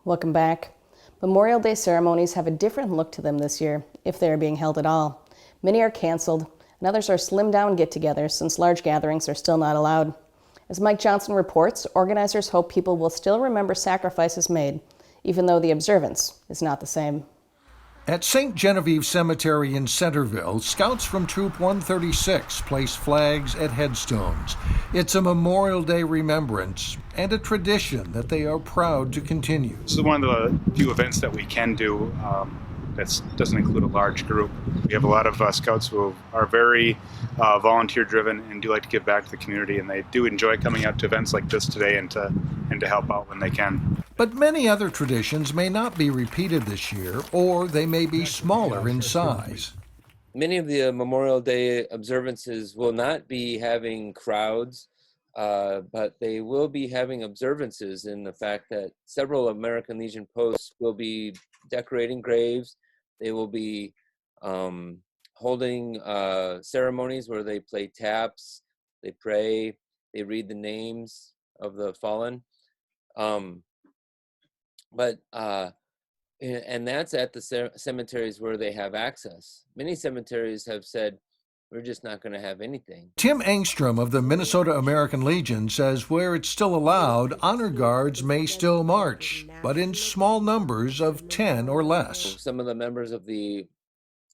Welcome back. Memorial Day ceremonies have a different look to them this year, if they are being held at all. Many are canceled, and others are slimmed-down get-togethers since large gatherings are still not allowed. As Mike Johnson reports, organizers hope people will still remember sacrifices made, even though the observance is not the same. At St. Genevieve Cemetery in Centerville, scouts from Troop 136 place flags at headstones. It's a Memorial Day remembrance and a tradition that they are proud to continue. This is one of the few events that we can do that doesn't include a large group. We have a lot of scouts who are very volunteer-driven and do like to give back to the community, and they do enjoy coming out to events like this today and to help out when they can. But many other traditions may not be repeated this year, or they may be smaller in size. Many of the Memorial Day observances will not be having crowds, but they will be having observances in the fact that several American Legion posts will be decorating graves. They will be holding ceremonies where they play taps, they pray, they read the names of the fallen. And that's at the cemeteries where they have access. Many cemeteries have said, we're just not going to have anything. Tim Engstrom of the Minnesota American Legion says where it's still allowed, honor guards may still march, but in small numbers of 10 or less. Some of the members of the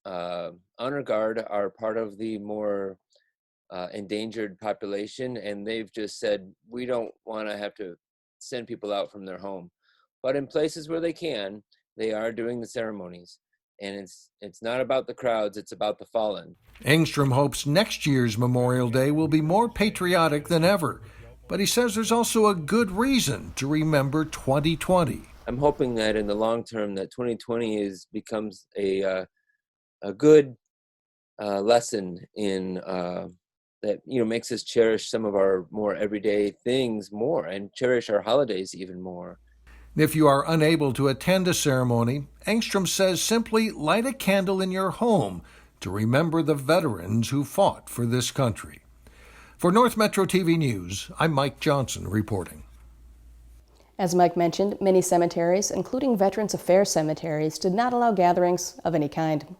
honor guard are part of the more endangered population, and they've just said, we don't want to have to send people out from their home. But in places where they can, they are doing the ceremonies. And it's not about the crowds, it's about the fallen. Engstrom hopes next year's Memorial Day will be more patriotic than ever. But he says there's also a good reason to remember 2020. I'm hoping that in the long term that 2020 becomes a good lesson in that makes us cherish some of our more everyday things more and cherish our holidays even more. If you are unable to attend a ceremony, Engstrom says simply light a candle in your home to remember the veterans who fought for this country. For North Metro TV News, I'm Mike Johnson reporting. As Mike mentioned, many cemeteries, including Veterans Affairs cemeteries, did not allow gatherings of any kind.